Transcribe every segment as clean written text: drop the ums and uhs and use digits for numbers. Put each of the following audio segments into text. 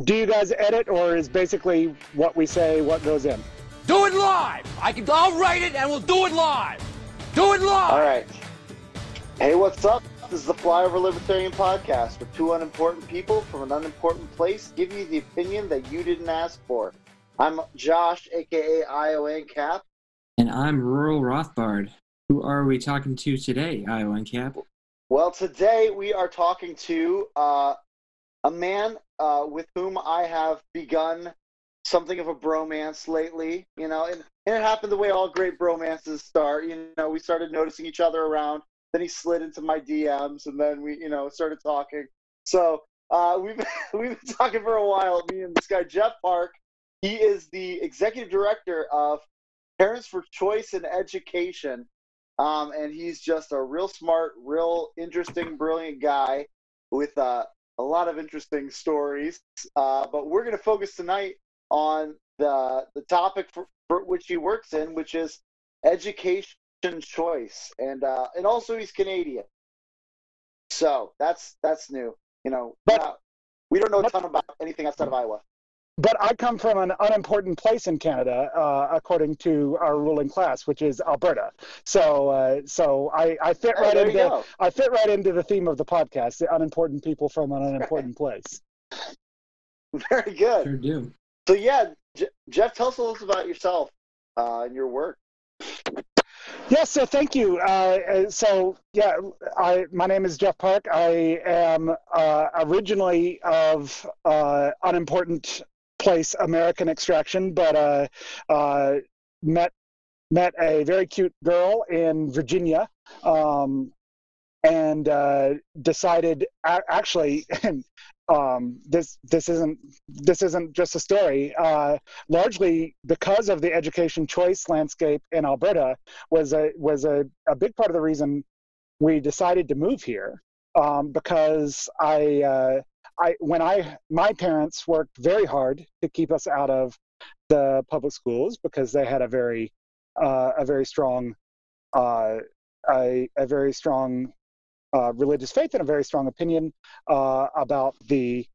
Do you guys edit, or is basically what we say what goes in? Do it live. I'll write it and we'll do it live. Do it live. All right. Hey, what's up? This is the Flyover Libertarian podcast with two unimportant people from an unimportant place giving you the opinion that you didn't ask for. I'm Josh, aka Iowa and Cap. And I'm Rural Rothbard. Who are we talking to today, Iowa and Cap? Well, today we are talking to a man with whom I have begun something of a bromance lately, you know, and it happened the way all great bromances start. You know, we started noticing each other around, then he slid into my DMs, and then we, started talking. So we've been talking for a while, me and this guy, Jeff Park. He is the executive director of Parents for Choice in Education, and he's just a real smart, real interesting, brilliant guy with a lot of interesting stories, but we're going to focus tonight on the topic for which he works in, which is education choice, and also he's Canadian, so that's new. But we don't know a ton about anything outside of Iowa. But I come from an unimportant place in Canada, according to our ruling class, which is Alberta. So I fit right into I fit right into the theme of the podcast: the unimportant people from an unimportant place. Very good. Sure do. So yeah, Jeff, tell us a little about yourself and your work. Yes, so thank you. My name is Jeff Park. I am originally of unimportant place American extraction, but met a very cute girl in Virginia, and decided actually this isn't just a story. Largely because of the education choice landscape in Alberta was a big part of the reason we decided to move here, because my parents worked very hard to keep us out of the public schools because they had a very strong religious faith and a very strong opinion about the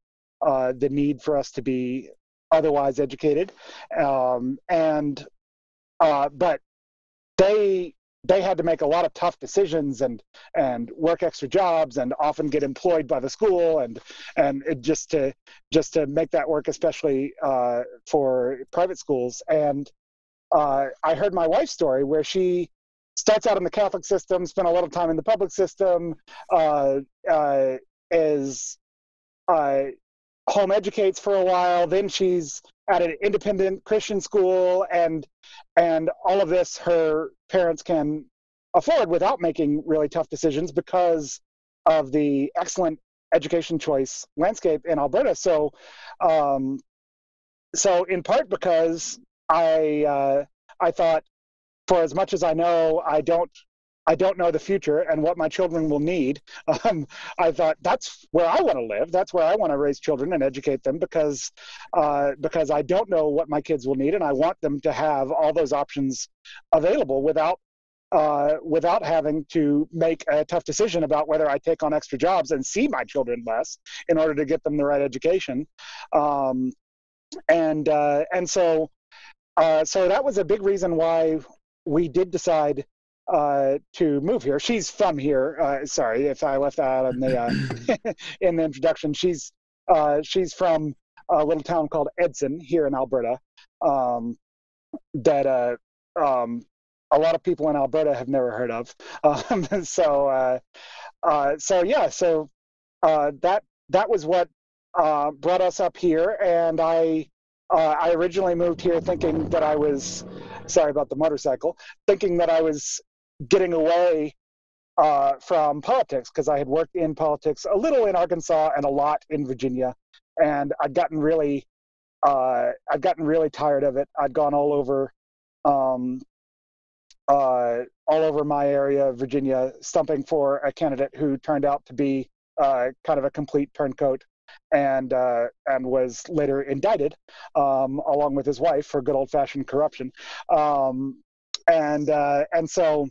need for us to be otherwise educated, but they had to make a lot of tough decisions and work extra jobs and often get employed by the school and it just to make that work, especially for private schools. And I heard my wife's story where she starts out in the Catholic system, spent a lot of time in the public system, home educates for a while, then she's at an independent Christian school, and all of this her parents can afford without making really tough decisions because of the excellent education choice landscape in Alberta. So in part because I thought, for as much as I know, I don't know the future and what my children will need. I thought that's where I want to live. That's where I want to raise children and educate them because I don't know what my kids will need, and I want them to have all those options available without having to make a tough decision about whether I take on extra jobs and see my children less in order to get them the right education. So that was a big reason why we did decide to move here. She's from here. Sorry if I left that out in the in the introduction. She's from a little town called Edson here in Alberta, that a lot of people in Alberta have never heard of. That was what brought us up here, and I originally moved here thinking that I was, sorry about the motorcycle, thinking that I was getting away from politics because I had worked in politics a little in Arkansas and a lot in Virginia, and I'd gotten really tired of it. I'd gone all over my area of Virginia, stumping for a candidate who turned out to be kind of a complete turncoat, and was later indicted along with his wife for good old-fashioned corruption. And so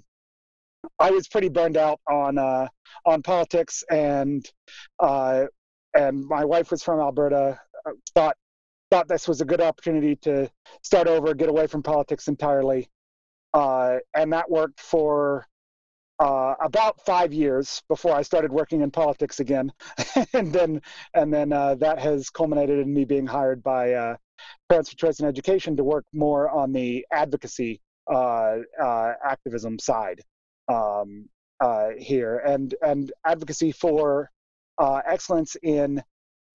I was pretty burned out on politics, and my wife was from Alberta. thought this was a good opportunity to start over, get away from politics entirely, and that worked for about 5 years before I started working in politics again, and then that has culminated in me being hired by Parents for Choice in Education to work more on the advocacy activism side here, and advocacy for excellence in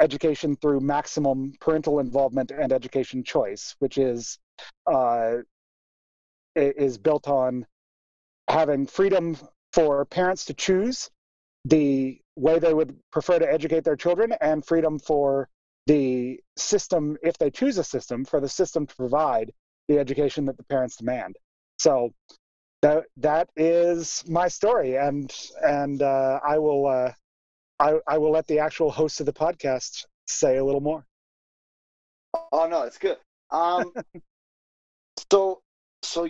education through maximum parental involvement and education choice, which is built on having freedom for parents to choose the way they would prefer to educate their children, and freedom for the system, if they choose a system, for the system to provide the education that the parents demand. So that is my story, and I will let the actual host of the podcast say a little more. Oh no, it's good. So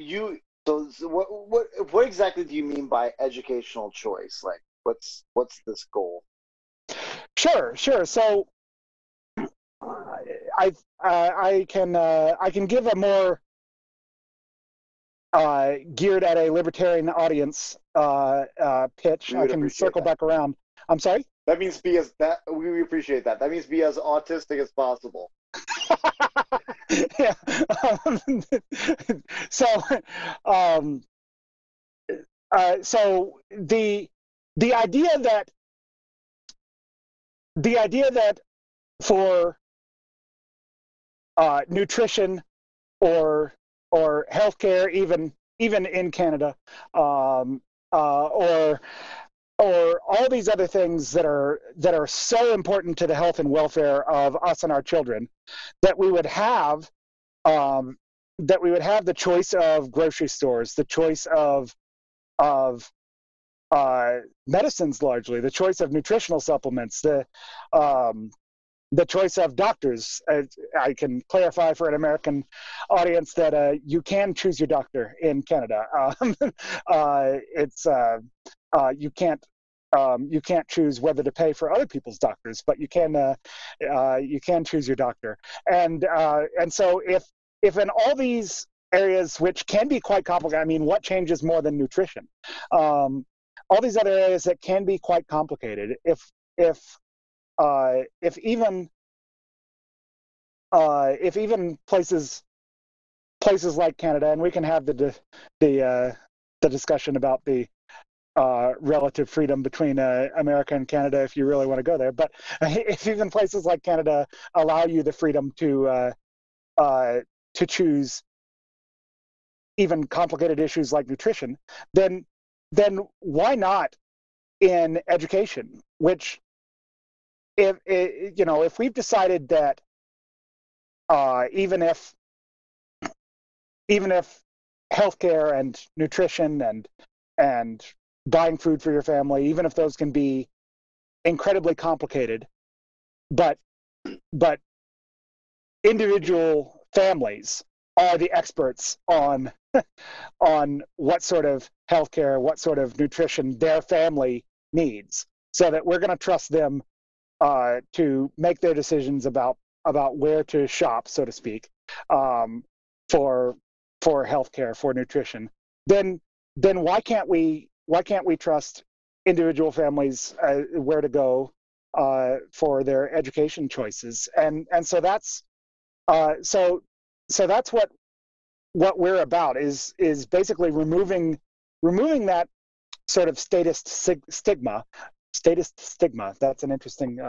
what exactly do you mean by educational choice? Like, what's this goal? Sure. So I can give a more geared at a libertarian audience pitch. I can circle back around. I'm sorry? That means we appreciate that. That means be as autistic as possible. Yeah. So the idea that for nutrition or healthcare, even in Canada, or all these other things that are so important to the health and welfare of us and our children, that we would have the choice of grocery stores, the choice of medicines, largely the choice of nutritional supplements, the choice of doctors. I can clarify for an American audience that you can choose your doctor in Canada. You can't choose whether to pay for other people's doctors, but you can choose your doctor. And so if in all these areas, which can be quite complicated, I mean, what changes more than nutrition? All these other areas that can be quite complicated. If even places like Canada, and we can have the discussion about the relative freedom between America and Canada if you really want to go there. But if even places like Canada allow you the freedom to choose even complicated issues like nutrition, then why not in education? Which, if we've decided that even if healthcare and nutrition and buying food for your family, even if those can be incredibly complicated, but individual families are the experts on what sort of healthcare, what sort of nutrition their family needs, so that we're going to trust them to make their decisions about where to shop, so to speak, for healthcare, for nutrition. Then why can't we trust individual families where to go for their education choices? And so that's what we're about, is basically removing that sort of statist stigma. That's an interesting.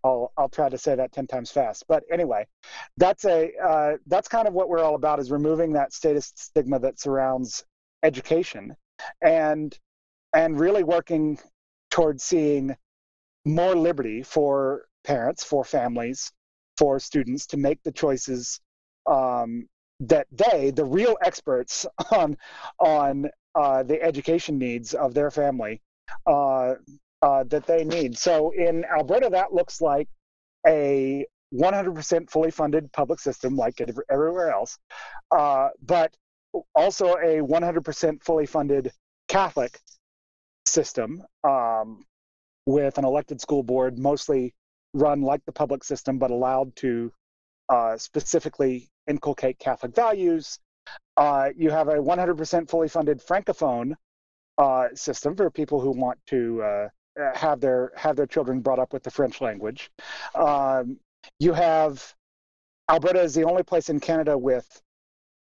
I'll try to say that 10 times fast. But anyway, that's kind of what we're all about, is removing that statist stigma that surrounds education, and really working towards seeing more liberty for parents, for families, for students to make the choices that the real experts on the education needs of their family, that they need. So in Alberta, that looks like a 100% fully funded public system, like everywhere else, but also a 100% fully funded Catholic system, with an elected school board, mostly run like the public system, but allowed to specifically inculcate Catholic values. You have a 100% fully funded Francophone system for people who want to have their children brought up with the French language. You have Alberta is the only place in Canada with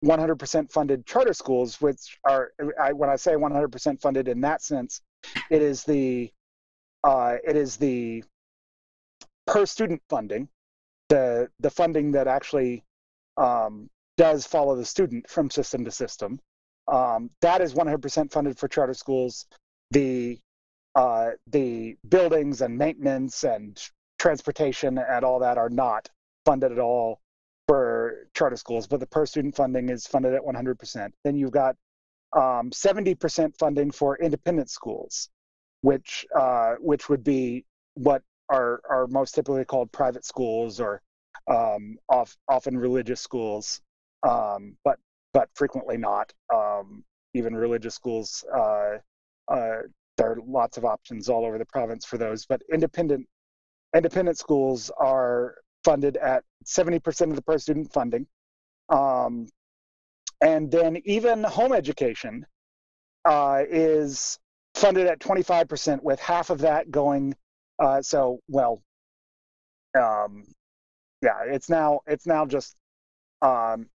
100% funded charter schools, which are, when I say 100% funded in that sense, it is the per student funding, the funding that actually does follow the student from system to system. That is 100% funded for charter schools. The buildings and maintenance and transportation and all that are not funded at all for charter schools, but the per student funding is funded at 100%. Then you've got 70% funding for independent schools, which would be what are most typically called private schools or often religious schools, but frequently not. Even religious schools, there are lots of options all over the province for those. But independent schools are funded at 70% of the per student funding, and then even home education is funded at 25%, with half of that going. It's now just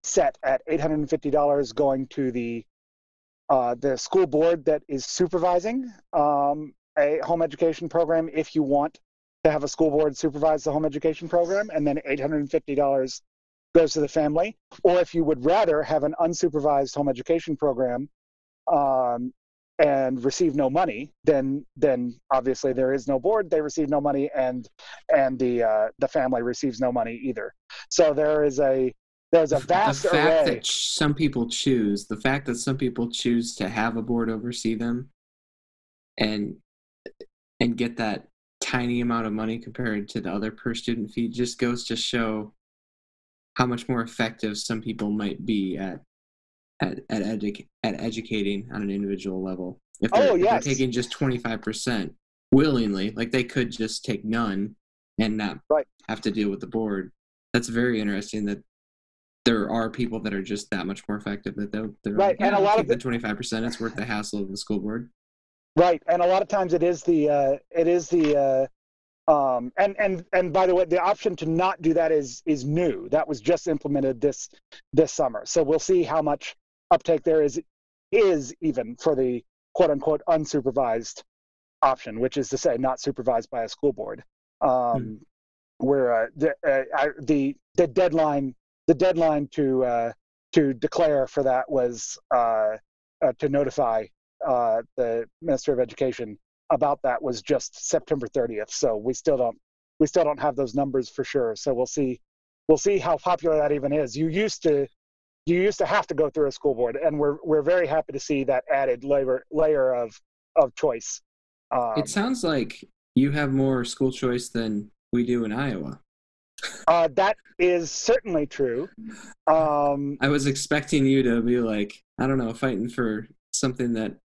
set at $850 going to the school board that is supervising a home education program, if you want to have a school board supervise the home education program, and then $850 goes to the family. Or if you would rather have an unsupervised home education program and receive no money, then obviously there is no board, they receive no money, and the family receives no money either. So there's a vast array. The fact that some people choose to have a board oversee them and get that tiny amount of money compared to the other per student fee just goes to show how much more effective some people might be at educating on an individual level. If they're taking just 25% willingly, like they could just take none and not have to deal with the board. That's very interesting that there are people that are just that much more effective that they're like, yeah, and a lot of the 25%, it's worth the hassle of the school board. Right, and a lot of times it is the and by the way, the option to not do that is new. That was just implemented this summer. So we'll see how much uptake there is even for the quote unquote unsupervised option, which is to say not supervised by a school board. Where the deadline to declare for that was to notify the Minister of Education about that was just September 30th. So we still don't have those numbers for sure. So we'll see how popular that even is. You used to have to go through a school board, and we're very happy to see that added layer of choice. It sounds like you have more school choice than we do in Iowa. That is certainly true. I was expecting you to be like, I don't know, fighting for something that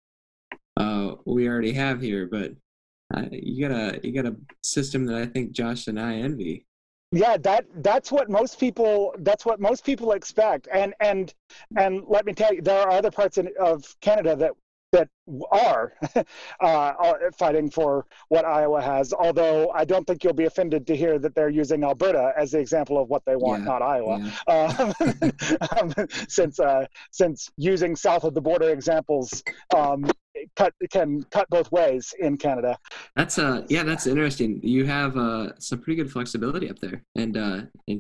we already have here, but you got a system that I think Josh and I envy. Yeah, that's what most people expect, and let me tell you, there are other parts of Canada that are fighting for what Iowa has, although I don't think you'll be offended to hear that they're using Alberta as the example of what they want, not Iowa. Yeah. Since using south of the border examples can cut both ways in Canada. That's interesting. You have some pretty good flexibility up there, and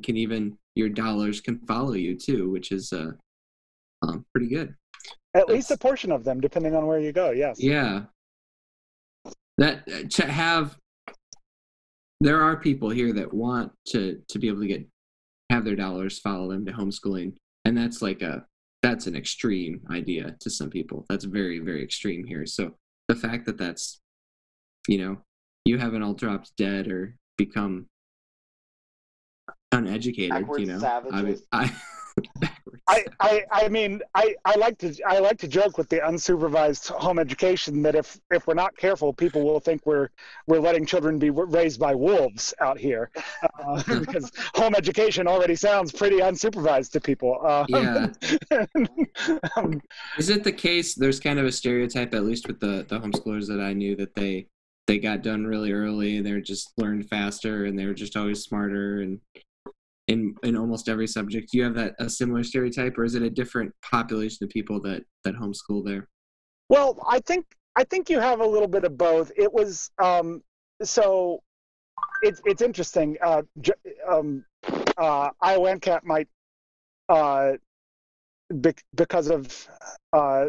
can even your dollars can follow you too, which is pretty good. At least a portion of them, depending on where you go. Yes. Yeah. That there are people here that want to be able to have their dollars follow them to homeschooling, and that's an extreme idea to some people. That's very, very extreme here. So the fact that that's, you haven't all dropped dead or become uneducated, backwards savages. Backwards. I mean, I like to joke with the unsupervised home education that if we're not careful, people will think we're letting children be raised by wolves out here, because home education already sounds pretty unsupervised to people. Yeah. Is it the case? There's kind of a stereotype, at least with the homeschoolers that I knew, that they got done really early. They're just learned faster, and they're just always smarter and in almost every subject. Do you have a similar stereotype, or is it a different population of people that homeschool there? Well, I think you have a little bit of both. It was so it's interesting. Iowa NCAP might because of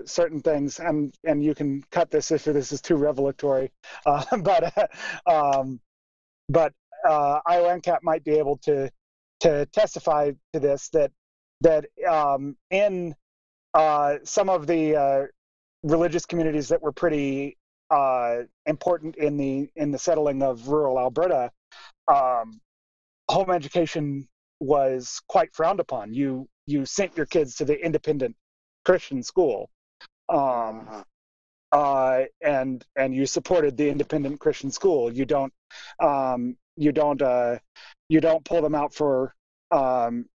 certain things, and you can cut this if this is too revelatory, but Iowa NCAP might be able to testify to this, that in some of the religious communities that were pretty important in the settling of rural Alberta, home education was quite frowned upon. You sent your kids to the independent Christian school, and you supported the independent Christian school. You don't pull them out for home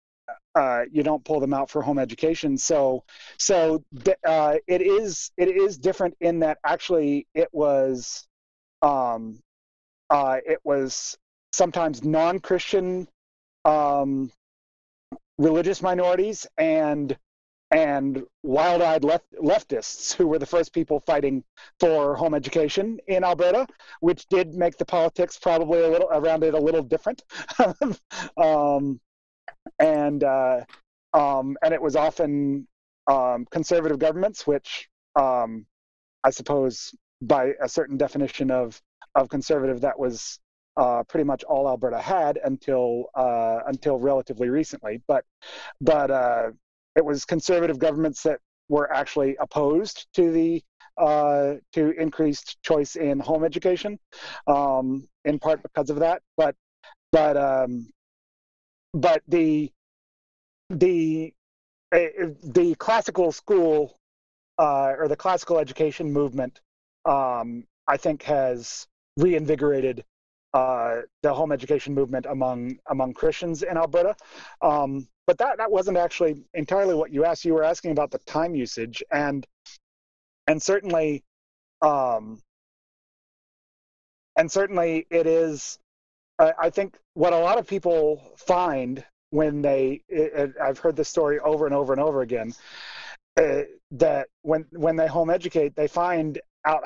education. So it is different in that actually it was sometimes non-Christian religious minorities and wild-eyed leftists who were the first people fighting for home education in Alberta, which did make the politics probably a little different. And it was often conservative governments, which I suppose by a certain definition of conservative, that was pretty much all Alberta had until relatively recently. But it was conservative governments that were actually opposed to to increased choice in home education, in part because of that. But the classical school or the classical education movement, I think, has reinvigorated the home education movement among Christians in Alberta. But that wasn't actually entirely what you asked. You were asking about the time usage, and certainly it is. I think what a lot of people find when I've heard this story over and over and over again, that when they home educate, they find out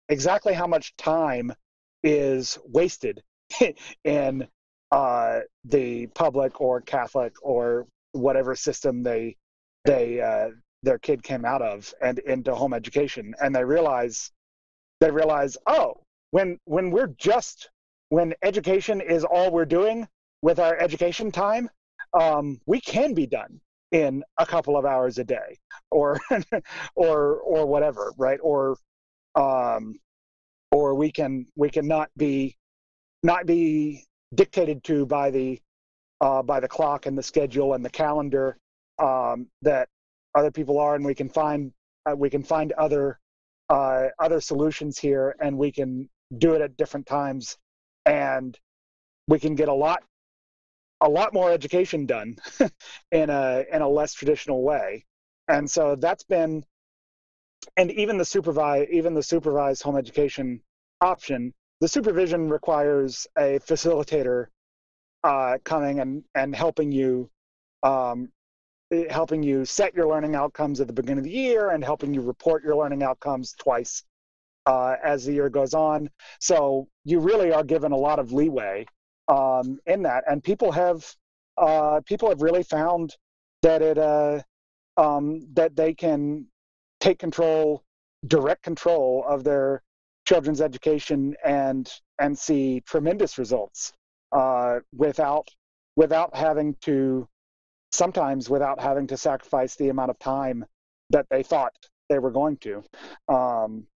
exactly how much time is wasted in the public or Catholic or whatever system their kid came out of and into home education, and they realize, oh, when education is all we're doing with our education time, we can be done in a couple of hours a day, or or whatever, right? Or we can not be dictated to by the clock and the schedule and the calendar that other people are, and we can find other solutions here, and we can do it at different times, and we can get a lot more education done in a less traditional way. And so that's been, and even the supervised home education option, the supervision requires a facilitator coming and helping you set your learning outcomes at the beginning of the year, and helping you report your learning outcomes twice as the year goes on. So you really are given a lot of leeway in that, and people have really found that that they can take direct control of their children's education and see tremendous results without having to sacrifice the amount of time that they thought they were going to.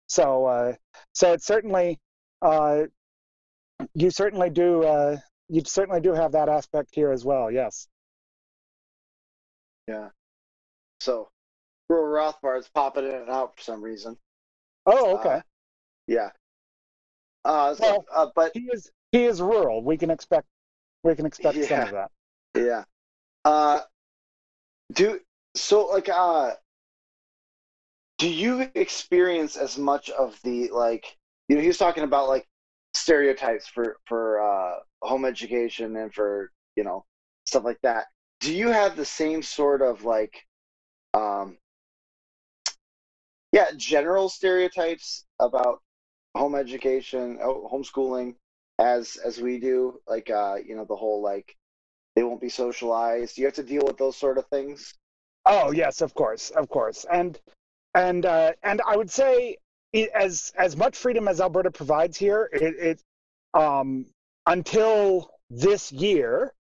So it's certainly you certainly do have that aspect here as well. Yes. Yeah. So rural Rothbard's popping in and out for some reason. Oh, okay. Yeah. But he is rural. We can expect some of that. Yeah. Do you experience as much of the, like, he was talking about like stereotypes for home education and for, stuff like that. Do you have the same sort of like general stereotypes about home education, homeschooling as we do? Like the whole, like, they won't be socialized. Do you have to deal with those sort of things? Oh yes, of course. And I would say, as much freedom as Alberta provides here, until this year,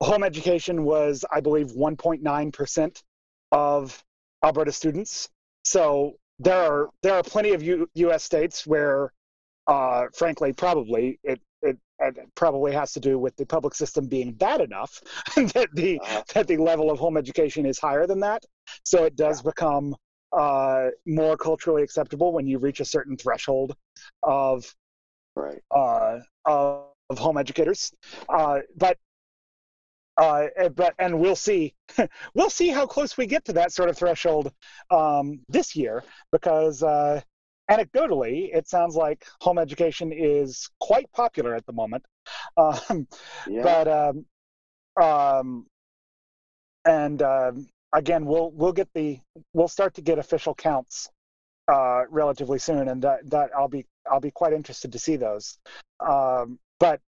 home education was, I believe, 1.9% of Alberta students. So there are plenty of U.S. states where, frankly, probably it probably has to do with the public system being bad enough that the level of home education is higher than that. So it does become more culturally acceptable when you reach a certain threshold of home educators. But we'll see how close we get to that sort of threshold this year, because anecdotally, it sounds like home education is quite popular at the moment. Again, we'll start to get official counts relatively soon, and that I'll be quite interested to see those. But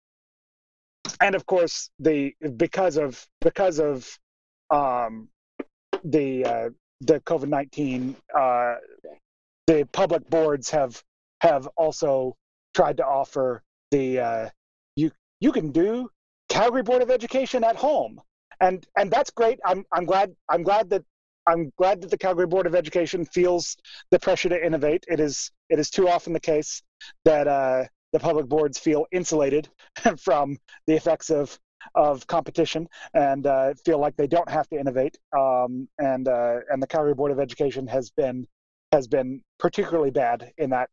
of course, because of the COVID-19, the public boards have also tried to offer the you can do Calgary Board of Education at home, and that's great. I'm glad that the Calgary Board of Education feels the pressure to innovate. It is too often the case that the public boards feel insulated from the effects of competition and feel like they don't have to innovate. And the Calgary Board of Education has been particularly bad in that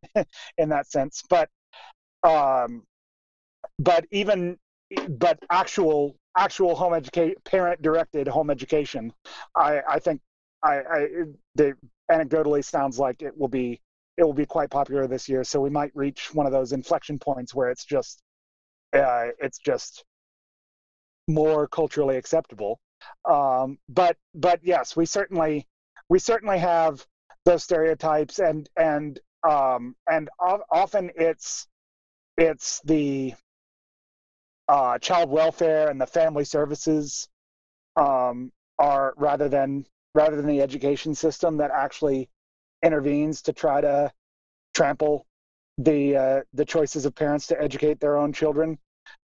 sense. But actual home education, parent directed home education, I think the anecdotally sounds like it will be quite popular this year. So we might reach one of those inflection points where it's just more culturally acceptable. But yes, we certainly have those stereotypes, and often it's the child welfare and the family services are rather than the education system that actually intervenes to try to trample the choices of parents to educate their own children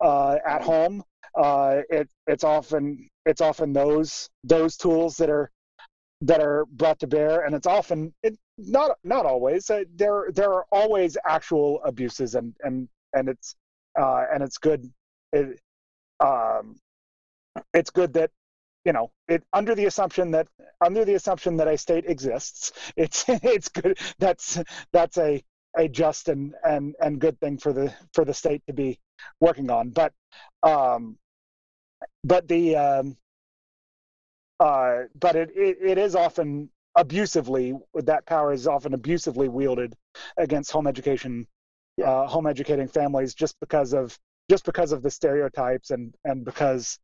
at home. It's often those tools that are brought to bear, and it's often not always. There are always actual abuses, and it's good. It's good that under the assumption that a state exists, it's good. That's a just and good thing for the state to be working on. But it is often abusively, that power is often abusively wielded against home educating families, just because of the stereotypes and because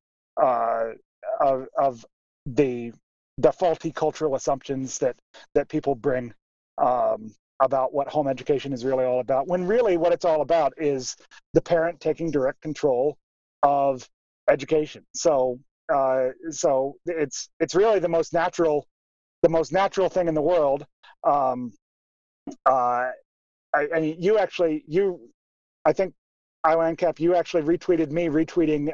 of the faulty cultural assumptions that people bring about what home education is really all about, when really what it's all about is the parent taking direct control of education. So it's really the most natural thing in the world. I think IONCAP, you actually retweeted me retweeting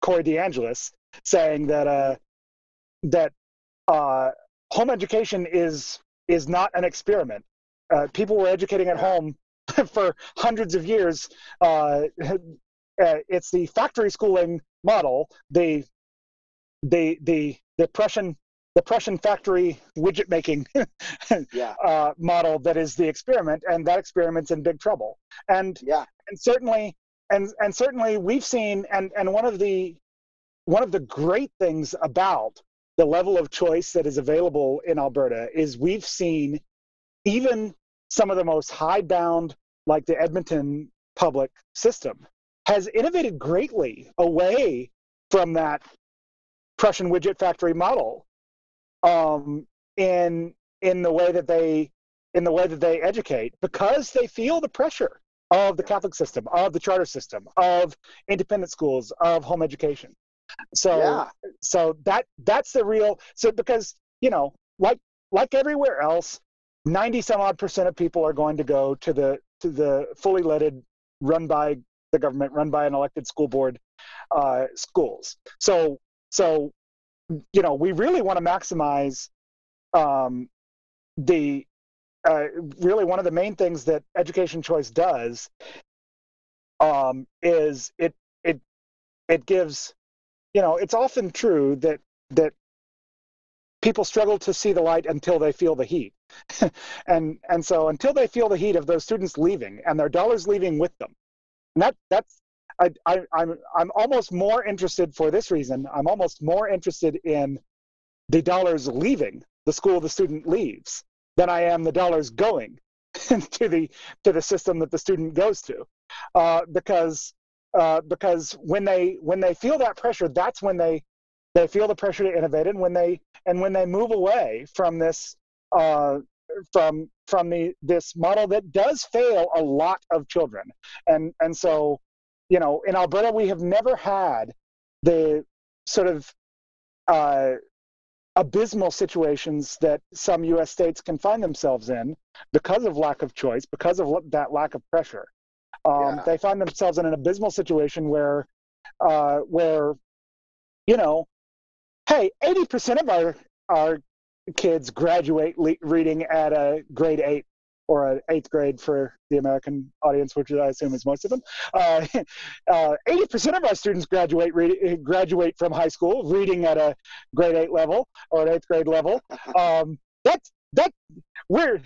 Corey DeAngelis, saying that home education is not an experiment. People were educating at home for hundreds of years. It's the factory schooling model. The Prussian Prussian factory widget making model that is the experiment, and that experiment's in big trouble. And certainly we've seen, and one of the great things about the level of choice that is available in Alberta is we've seen even some of the most hidebound, like the Edmonton public system, has innovated greatly away from that Prussian widget factory model in the way that they educate, because they feel the pressure of the Catholic system, of the charter system, of independent schools, of home education. So that's the real, because like everywhere else, 90-some-odd% of people are going to go to the fully leaded, run by the government, run by an elected school board schools. So we really want to maximize really one of the main things that education choice does is it gives, it's often true that people struggle to see the light until they feel the heat. and so until they feel the heat of those students leaving and their dollars leaving with them, and I'm almost more interested, for this reason, I'm almost more interested in the dollars leaving the school the student leaves than I am the dollars going to the system that the student goes to, because when they feel that pressure, that's when they feel the pressure to innovate, and when they move away from this this model that does fail a lot of children. And so, in Alberta, we have never had the sort of abysmal situations that some U.S. states can find themselves in because of lack of choice, because of that lack of pressure. They find themselves in an abysmal situation where hey, 80% of our kids graduate reading at a grade 8 or an 8th grade for the American audience, which I assume is most of them. 80% of our students graduate from high school reading at a grade 8 level or an 8th grade level. We're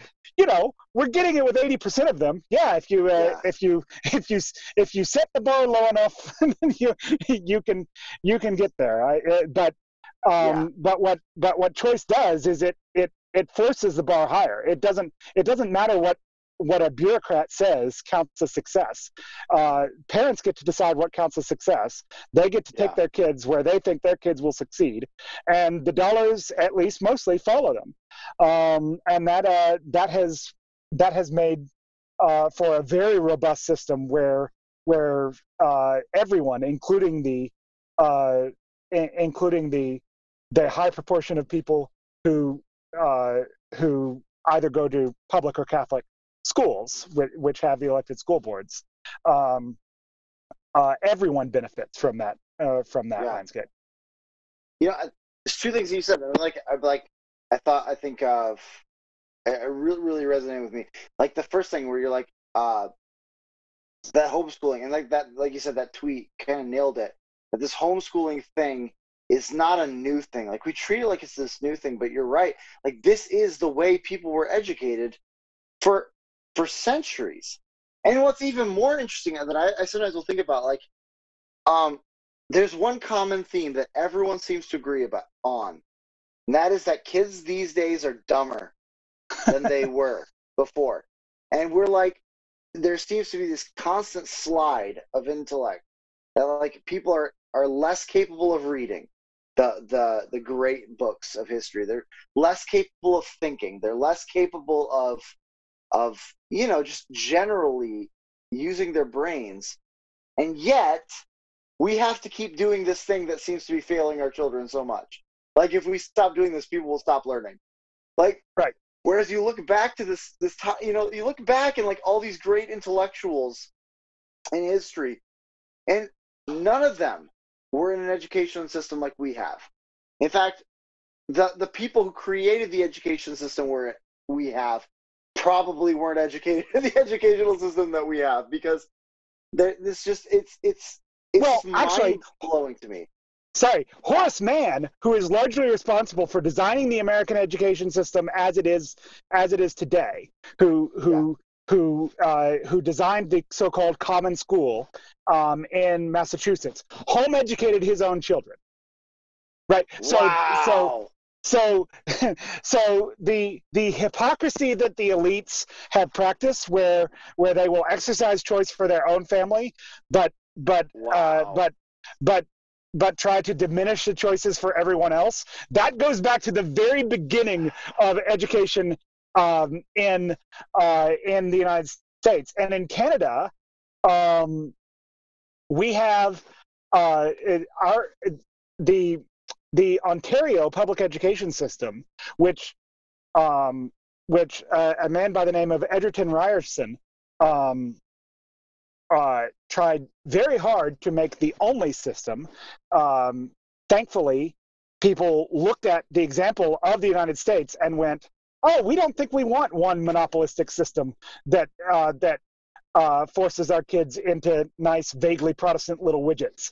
getting it with 80% of them. Yeah, if you set the bar low enough, you can get there. But what choice does is it forces the bar higher. It doesn't matter what a bureaucrat says counts as success. Parents get to decide what counts as success. They get to take their kids where they think their kids will succeed, and the dollars, at least mostly, follow them. And that has made for a very robust system where everyone, including the high proportion of people who either go to public or Catholic schools, which have the elected school boards, everyone benefits from that landscape. There's two things you said. I think of, it really resonated with me. Like the first thing where you're like, that homeschooling, and like you said, that tweet kind of nailed it. That this homeschooling thing is not a new thing. Like, we treat it like it's this new thing, but you're right. Like, this is the way people were educated for centuries. And what's even more interesting that I sometimes will think about, like, there's one common theme that everyone seems to agree on, and that is that kids these days are dumber than they were before. And we're like, there seems to be this constant slide of intellect that, like, people are less capable of reading the great books of history. They're less capable of thinking. They're less capable of just generally using their brains. And yet we have to keep doing this thing that seems to be failing our children so much. Like, if we stop doing this, people will stop learning. Like, right. Whereas you look back to this you look back and, like, all these great intellectuals in history, and none of them were in an education system like we have. In fact, the people who created the education system we have probably weren't educated in the educational system that we have, because it's mind blowing to me. Horace Mann, who is largely responsible for designing the American education system as it is today, who designed the so-called common school in Massachusetts, home educated his own children. Right. Wow. So the hypocrisy that the elites have practiced, where they will exercise choice for their own family, but try to diminish the choices for everyone else. That goes back to the very beginning of education in the United States and in Canada. We have the Ontario public education system, which a man by the name of Egerton Ryerson tried very hard to make the only system. Thankfully, people looked at the example of the United States and went, "Oh, we don't think we want one monopolistic system that forces our kids into nice, vaguely Protestant little widgets.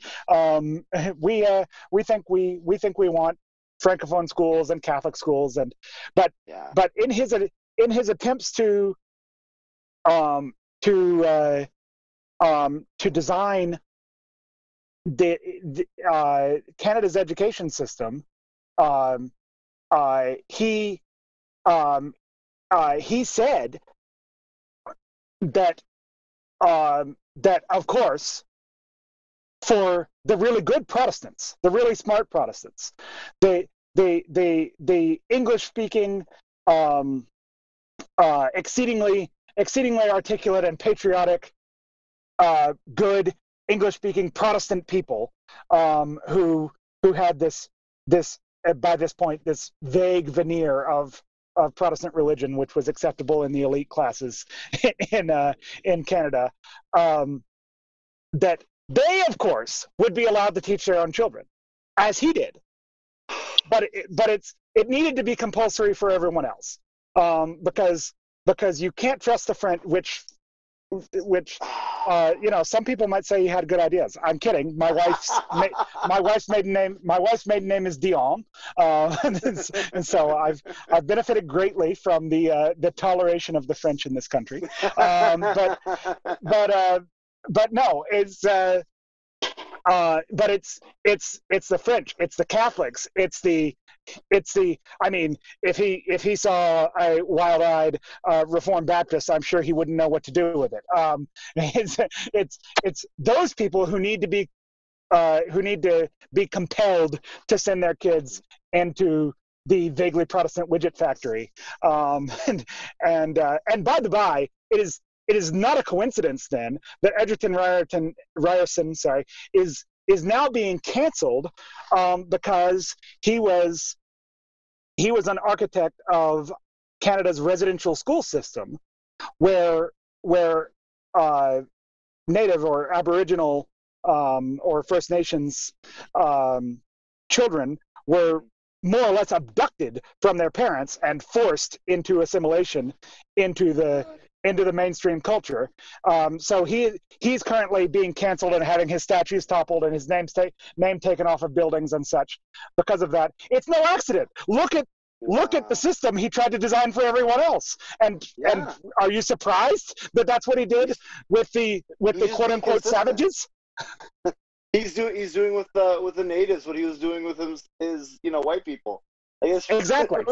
We think we want Francophone schools and Catholic schools, but in his attempts to design the Canada's education system, he said that of course, for the really good Protestants, the really smart Protestants, the English-speaking, exceedingly articulate and patriotic, good English-speaking Protestant people who had this by this point this vague veneer of Protestant religion, which was acceptable in the elite classes in Canada, that they, of course, would be allowed to teach their own children, as he did. But it needed to be compulsory for everyone else, because you can't trust the French, which some people might say he had good ideas. I'm kidding. My wife's maiden name is Dion, and so I've benefited greatly from the toleration of the French in this country. But no, it's the French, it's the Catholics, it's the I mean, if he saw a wild-eyed Reformed Baptist, I'm sure he wouldn't know what to do with it. It's those people who need to be compelled to send their kids into the vaguely Protestant widget factory. And by the by, it is not a coincidence then that Egerton Ryerson, is now being canceled because he was an architect of Canada's residential school system, where Native or Aboriginal or First Nations children were more or less abducted from their parents and forced into assimilation into the mainstream culture. So he's currently being canceled and having his statues toppled and his name taken off of buildings and such because of that. It's no accident. Look at the system he tried to design for everyone else. And are you surprised that that's what he did with the quote unquote savages? He's doing with the natives what he was doing with his white people. I guess exactly.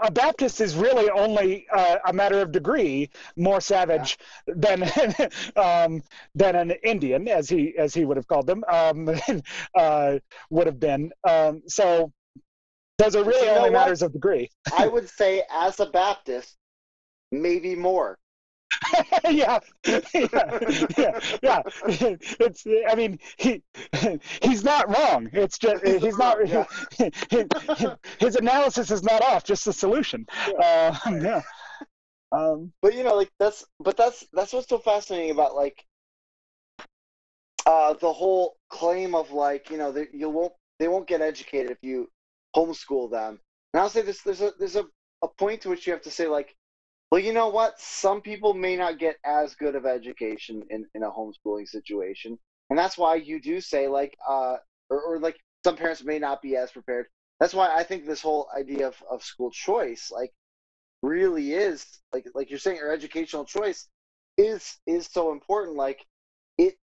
A Baptist is really only a matter of degree more savage than an Indian, as he would have called them, would have been. So those are really only matters of degree. I would say, as a Baptist, maybe more. yeah. It's. I mean, he's not wrong. It's just he's not. His analysis is not off. Just the solution. But that's what's so fascinating about the whole claim of they won't get educated if you homeschool them. And I'll say this: there's a point to which you have to say Well, you know what? Some people may not get as good of education in a homeschooling situation. And that's why you do say like, or like some parents may not be as prepared. That's why I think this whole idea of school choice, like really is like you're saying, your educational choice is so important. Like it,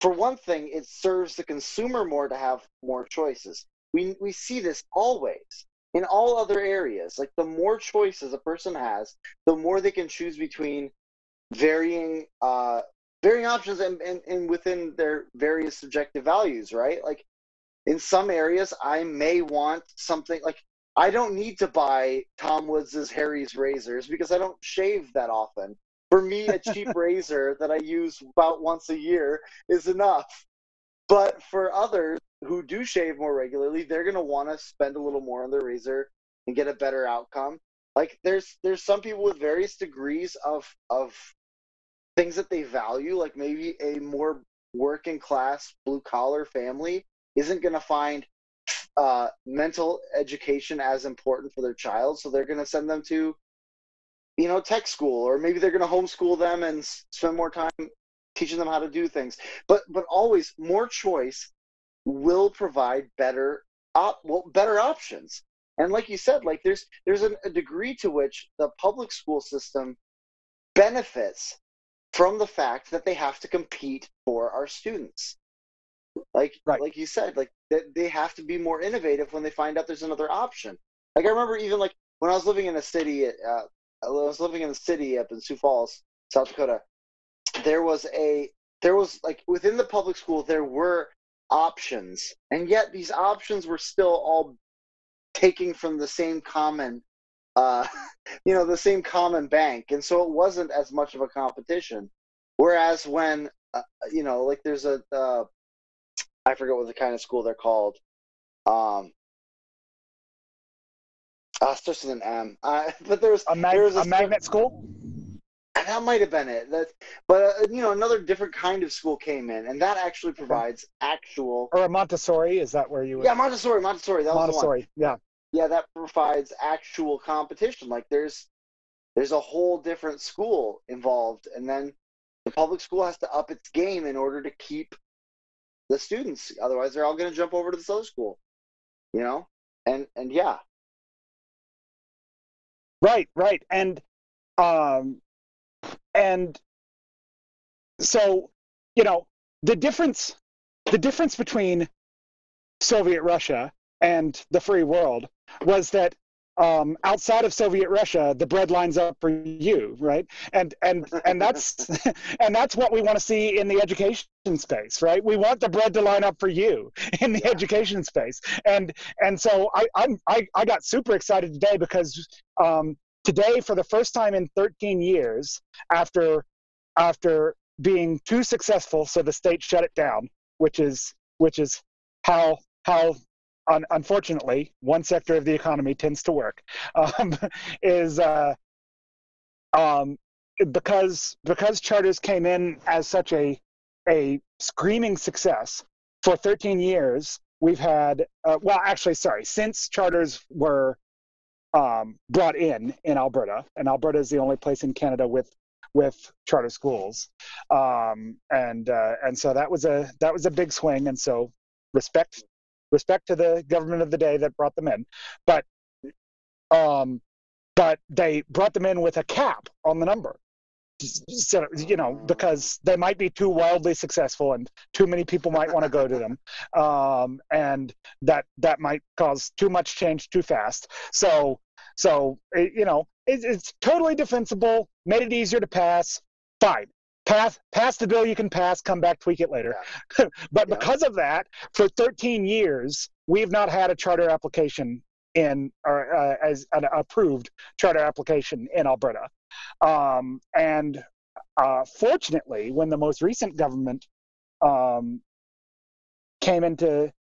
for one thing, it serves the consumer more to have more choices. We see this always in all other areas. Like the more choices a person has, the more they can choose between varying options and within their various subjective values, right? Like in some areas, I may want something like I don't need to buy Tom Woods' Harry's razors because I don't shave that often. For me, a cheap razor that I use about once a year is enough. But for others who do shave more regularly, they're going to want to spend a little more on their razor and get a better outcome. Like there's some people with various degrees of things that they value. Like maybe a more working class blue collar family isn't going to find mental education as important for their child, so they're going to send them to tech school, or maybe they're going to homeschool them and spend more time teaching them how to do things. But always more choice will provide better options. And like you said, like there's a degree to which the public school system benefits from the fact that they have to compete for our students. Like you said, like they have to be more innovative when they find out there's another option. Like I remember even like when I was living in a city, up in Sioux Falls, South Dakota, there was like within the public school there were options, and yet these options were still all taking from the same common the same common bank, and so it wasn't as much of a competition. Whereas when like there's a I forget what the kind of school they're called. It starts with an M. But there was a magnet school. That might have been it. But another different kind of school came in, and that actually provides actual. Or a Montessori, is that where you? Yeah, Montessori. That was Montessori. The one. Yeah, that provides actual competition. Like there's a whole different school involved, and then the public school has to up its game in order to keep the students. Otherwise, they're all going to jump over to this other school. And yeah. Right. And so, the difference between Soviet Russia and the free world was that outside of Soviet Russia, the bread lines up for you, right? And that's and that's what we want to see in the education space, right? We want the bread to line up for you in the education space, and so I got super excited today because today, for the first time in 13 years, after being too successful, so the state shut it down, which is how unfortunately, one sector of the economy tends to work, because charters came in as such a screaming success. For 13 years, we've had, since charters were brought in Alberta, and Alberta is the only place in Canada with charter schools, and so that was a big swing, and so respect to the government of the day that brought them in, but they brought them in with a cap on the number, so, because they might be too wildly successful and too many people might want to go to them, and that might cause too much change too fast. So it's totally defensible. Made it easier to pass. Fine. Pass the bill you can pass, come back, tweak it later. Yeah. But because of that, for 13 years, we've not had a charter application as an approved charter application in Alberta. And fortunately, when the most recent government came into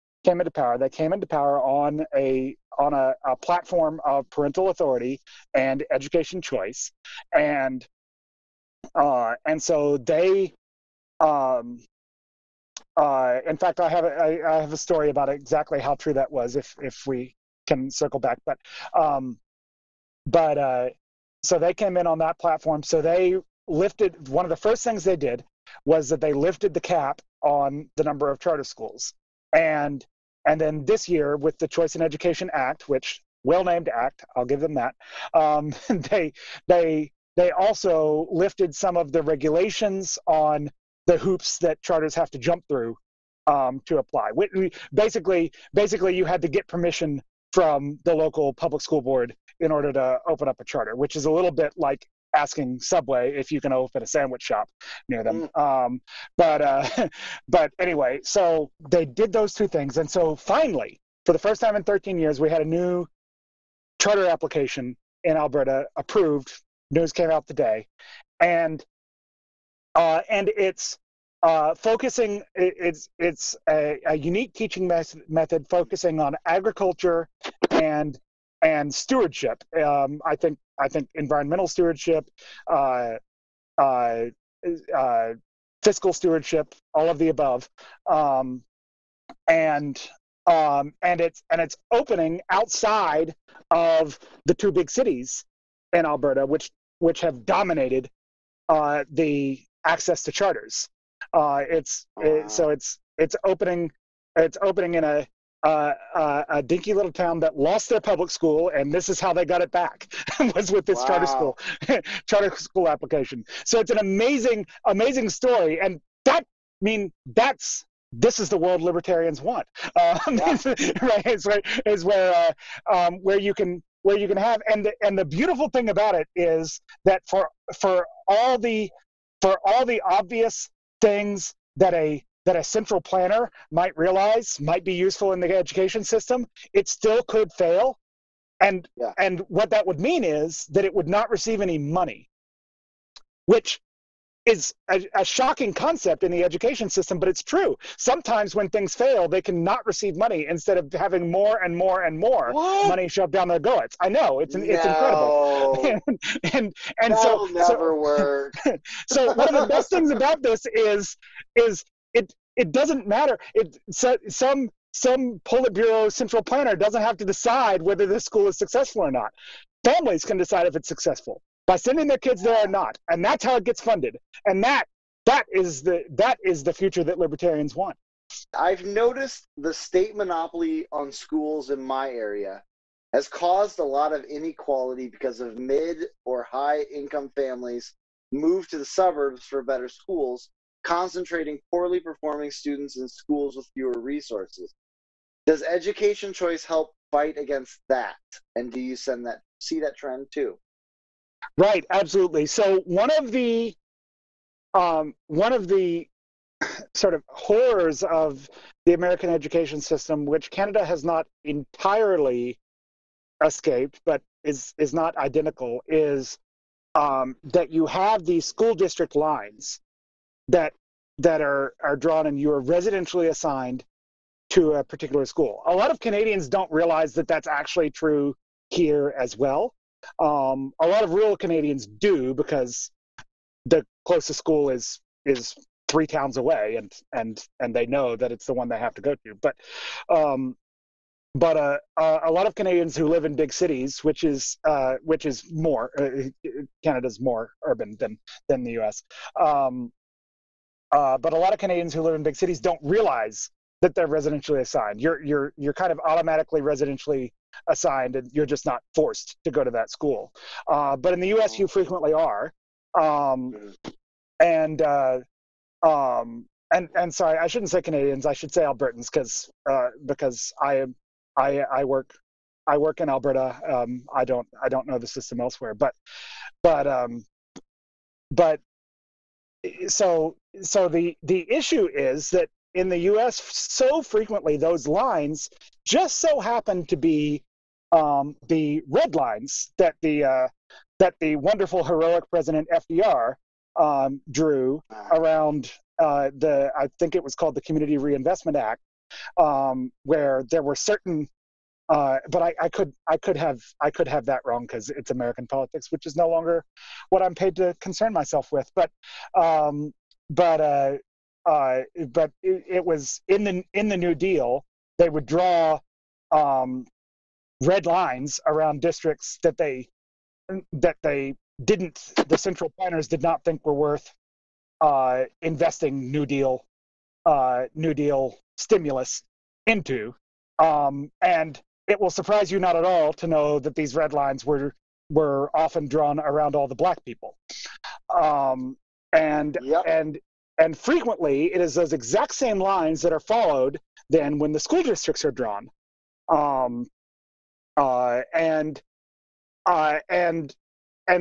power, they came into power on a platform of parental authority and education choice, and so they, in fact, I have a story about exactly how true that was, if we can circle back. so they came in on that platform. So they lifted, one of the first things they did was that they lifted the cap on the number of charter schools. And then this year with the Choice in Education Act, which well-named act, I'll give them that, they also lifted some of the regulations on the hoops that charters have to jump through to apply. Basically, you had to get permission from the local public school board in order to open up a charter, which is a little bit like asking Subway if you can open a sandwich shop near them. But anyway, so they did those two things. And so finally, for the first time in 13 years, we had a new charter application in Alberta approved. News came out today. And it's focusing, it's a unique teaching method focusing on agriculture and stewardship. I think environmental stewardship, fiscal stewardship, all of the above, and it's opening outside of the two big cities in Alberta, which have dominated the access to charters. So it's opening in a dinky little town that lost their public school, and this is how they got it back was with this charter school application. So it's an amazing story, and this is the world libertarians want. Right? Is where you can have, and the beautiful thing about it is that for all the obvious things that a central planner might realize might be useful in the education system, it still could fail. And what that would mean is that it would not receive any money, which is a shocking concept in the education system, but it's true. Sometimes when things fail, they cannot receive money instead of having more and more and more money shoved down their gullets. I know, it's incredible. and that'll never work. So one of the best things about this is it doesn't matter. Some Politburo central planner doesn't have to decide whether this school is successful or not. Families can decide if it's successful by sending their kids there or not, and that's how it gets funded. And that is the future that libertarians want. I've noticed the state monopoly on schools in my area has caused a lot of inequality because of mid or high income families move to the suburbs for better schools, concentrating poorly performing students in schools with fewer resources. Does education choice help fight against that? And do you see that trend too? Right, absolutely. So one of the sort of horrors of the American education system, which Canada has not entirely escaped, but is not identical, is that you have these school district lines that are drawn, and you are residentially assigned to a particular school. A lot of Canadians don't realize that that's actually true here as well. A lot of rural Canadians do, because the closest school is 3 towns away, and they know that it's the one they have to go to. But a lot of Canadians who live in big cities, which is more Canada's more urban than the U.S. But a lot of Canadians who live in big cities don't realize that they're residentially assigned. You're kind of automatically residentially assigned, and you're just not forced to go to that school. But in the U.S., you frequently are. And sorry, I shouldn't say Canadians. I should say Albertans, because I work in Alberta. I don't know the system elsewhere. But so the issue is that in the U.S., so frequently those lines just so happen to be the red lines that the wonderful heroic President FDR drew around I think it was called the Community Reinvestment Act, where there were certain but I could have that wrong, because it's American politics, which is no longer what I'm paid to concern myself with. But it was in the New Deal. They would draw red lines around districts that they they didn't, the central planners did not think were worth investing New Deal stimulus into. And it will surprise you not at all to know that these red lines were often drawn around all the black people. And frequently it is those exact same lines that are followed then when the school districts are drawn. And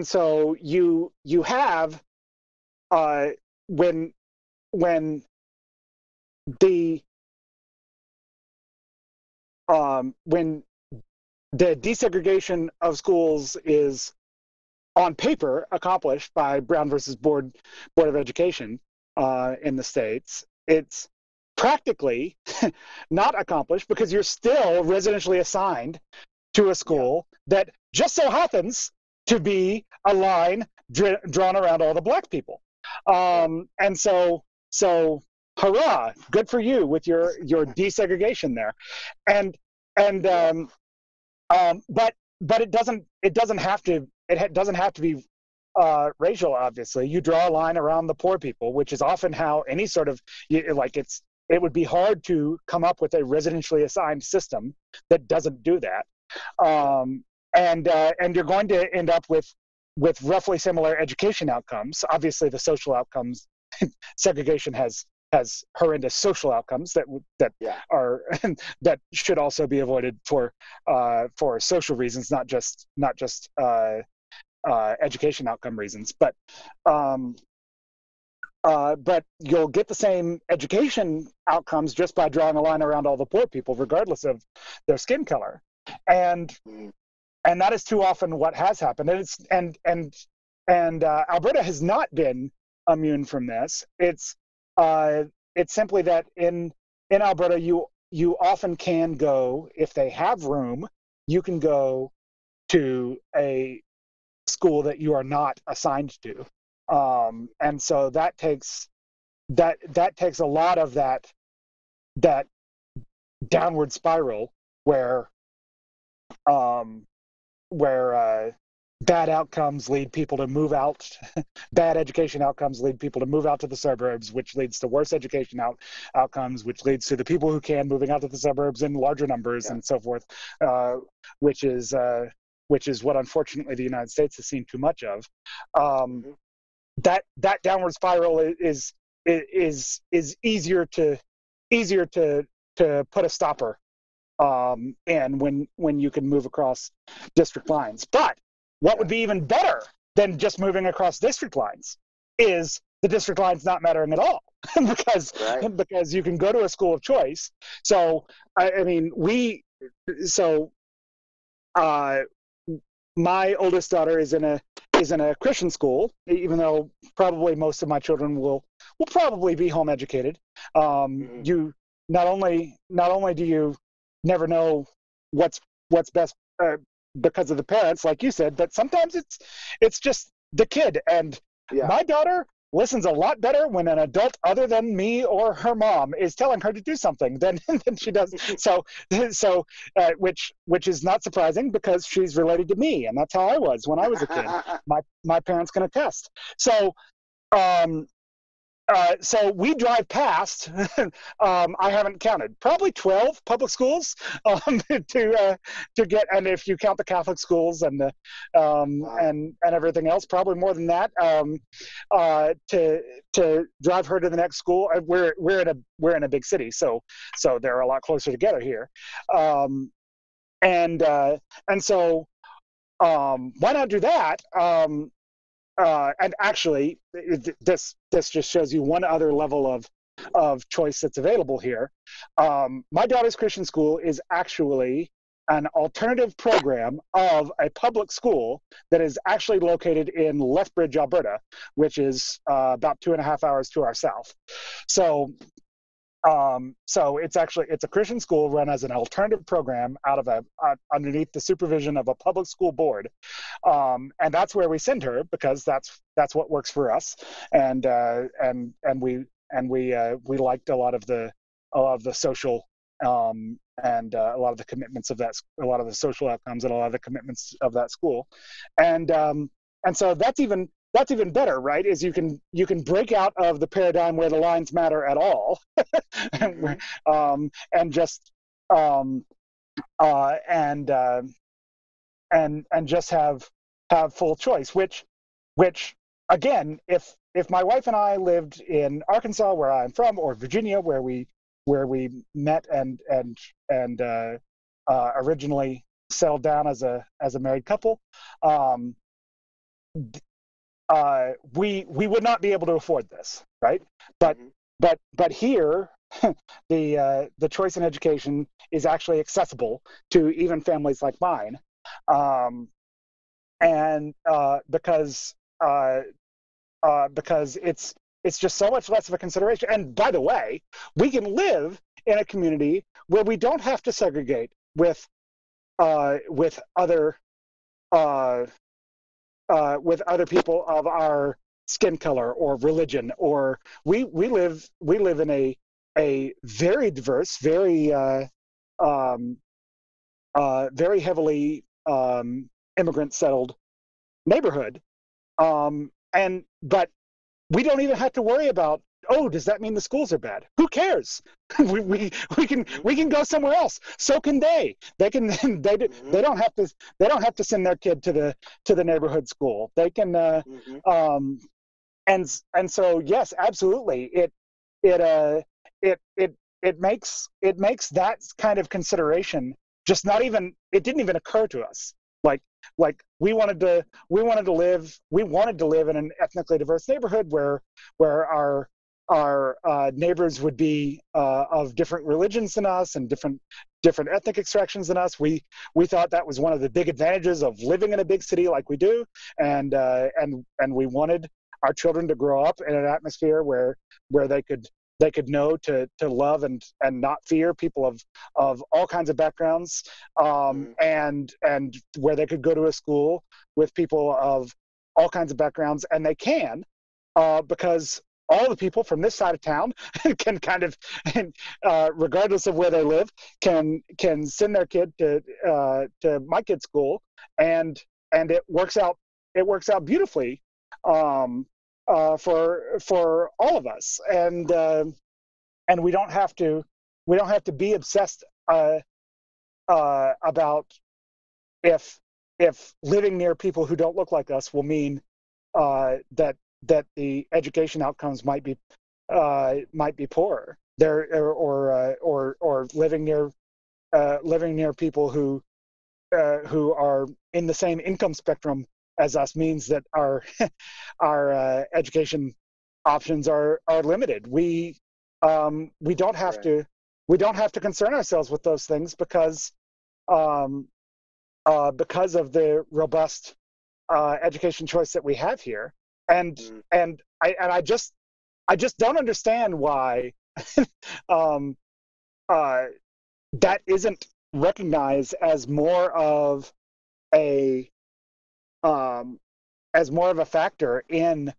so you have when the desegregation of schools is on paper accomplished by Brown versus Board of Education in the states, it's practically not accomplished because you're still residentially assigned to a school that just so happens to be a line drawn around all the black people. And so hurrah, good for you with your desegregation there. But it doesn't have to be racial. Obviously, you draw a line around the poor people, which is often how any sort of it would be hard to come up with a residentially assigned system that doesn't do that. And you're going to end up with roughly similar education outcomes. Obviously, the social outcomes, segregation has horrendous social outcomes that are that should also be avoided for social reasons, not just education outcome reasons. But you'll get the same education outcomes just by drawing a line around all the poor people, regardless of their skin color. And that is too often what has happened. And Alberta has not been immune from this. It's simply that in Alberta, you often can go, if they have room, you can go to a school that you are not assigned to. And so that takes a lot of that downward spiral where bad outcomes lead people to move out, bad education outcomes lead people to move out to the suburbs, which leads to worse education outcomes, which leads to the people who can moving out to the suburbs in larger numbers and so forth, which is what unfortunately the United States has seen too much of. That downward spiral is easier to put a stopper and when you can move across district lines. But what would be even better than just moving across district lines is the district lines not mattering at all, because you can go to a school of choice. So my oldest daughter is in a Christian school, even though probably most of my children will probably be home educated. You not only do you never know what's best because of the parents, like you said, but sometimes it's just the kid. And my daughter listens a lot better when an adult other than me or her mom is telling her to do something than she does. So which is not surprising because she's related to me, and that's how I was when I was a kid. My parents can attest. So we drive past, I haven't counted, probably 12 public schools to get, and if you count the Catholic schools and the and everything else, probably more than that, to drive her to the next school. We're in a big city, so they're a lot closer together here, and so why not do that? And actually, this just shows you one other level of choice that's available here. My daughter's Christian school is actually an alternative program of a public school that is actually located in Lethbridge, Alberta, which is about 2.5 hours to our south. So it's a Christian school run as an alternative program out of underneath the supervision of a public school board, and that's where we send her because that's what works for us, and we liked a lot of the social and a lot of the commitments of that, a lot of the social outcomes, and a lot of the commitments of that school, and so that's even better, right? Is you can break out of the paradigm where the lines matter at all, mm-hmm. And just and just have full choice, which again, if my wife and I lived in Arkansas, where I'm from, or Virginia, where we met and originally settled down as a married couple, we would not be able to afford this, right? But mm-hmm. but here, the choice in education is actually accessible to even families like mine, and because it's just so much less of a consideration. And by the way, we can live in a community where we don't have to segregate with other people of our skin color or religion, or we live in a very diverse, very very heavily immigrant settled neighborhood, but we don't even have to worry about, oh, does that mean the schools are bad? Who cares? we can go somewhere else. So can they. They can they don't have to send their kid to the neighborhood school. They can and so yes, absolutely. It makes that kind of consideration just not even, it didn't even occur to us. Like we wanted to live in an ethnically diverse neighborhood where our neighbors would be of different religions than us and different ethnic extractions than us. We thought that was one of the big advantages of living in a big city like we do, and we wanted our children to grow up in an atmosphere where they could know to love and not fear people of all kinds of backgrounds, and where they could go to a school with people of all kinds of backgrounds, and they can, because all the people from this side of town can kind of, regardless of where they live, can send their kid to my kid's school, and it works out beautifully for all of us, and we don't have to be obsessed about if living near people who don't look like us will mean that the education outcomes might be poorer there, or living near people who are in the same income spectrum as us means that our education options are limited. We don't have to concern ourselves with those things because of the robust education choice that we have here, and I just don't understand why that isn't recognized as more of a factor in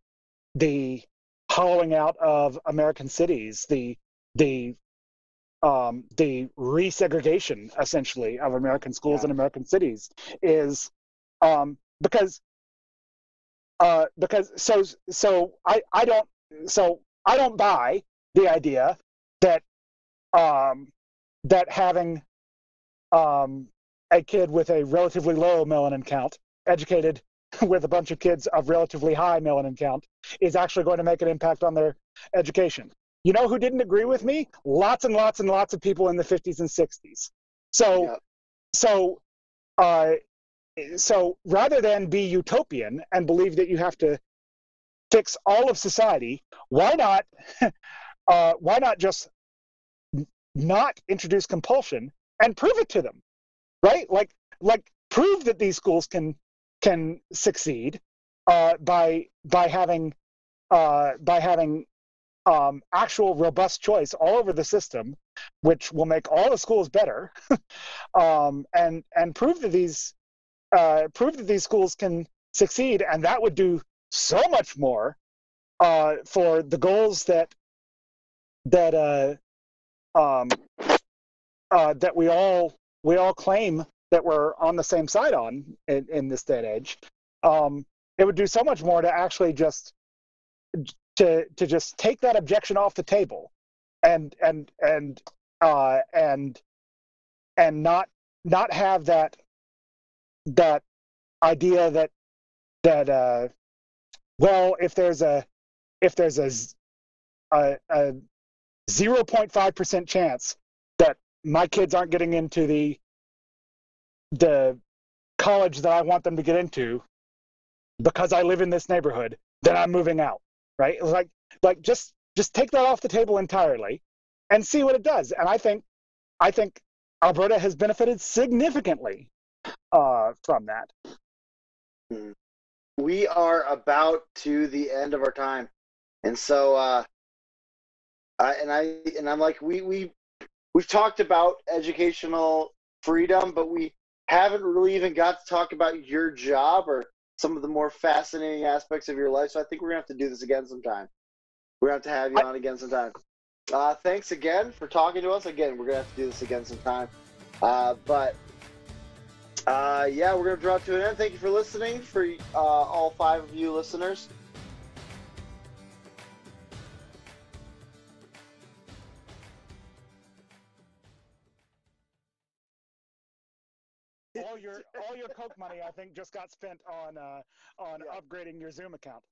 the hollowing out of American cities, the resegregation essentially of American schools and American cities is because I don't buy the idea that having a kid with a relatively low melanin count educated with a bunch of kids of relatively high melanin count is actually going to make an impact on their education. You know who didn't agree with me? Lots and lots and lots of people in the 50s and 60s. So rather than be utopian and believe that you have to fix all of society, why not just not introduce compulsion and prove it to them, right? Like prove that these schools can succeed by having actual robust choice all over the system, which will make all the schools better, and prove that these schools can succeed, and that would do so much more for the goals that that we all claim that we're on the same side on in this day and age. It would do so much more to actually just to just take that objection off the table, and not have that idea that well, if there's a 0.5% chance that my kids aren't getting into the college that I want them to get into because I live in this neighborhood, then I'm moving out, right? Like just take that off the table entirely and see what it does. And I think Alberta has benefited significantly from that. We are about to the end of our time, and so I'm like, we've talked about educational freedom, but we haven't really even got to talk about your job or some of the more fascinating aspects of your life. So I think we're gonna have to do this again sometime. We're gonna have to have you on again sometime. Thanks again for talking to us. Again, we're gonna have to do this again sometime. Yeah, we're gonna draw to an end. Thank you for listening, for all 5 of you listeners. All your Coke money, I think, just got spent on upgrading your Zoom account.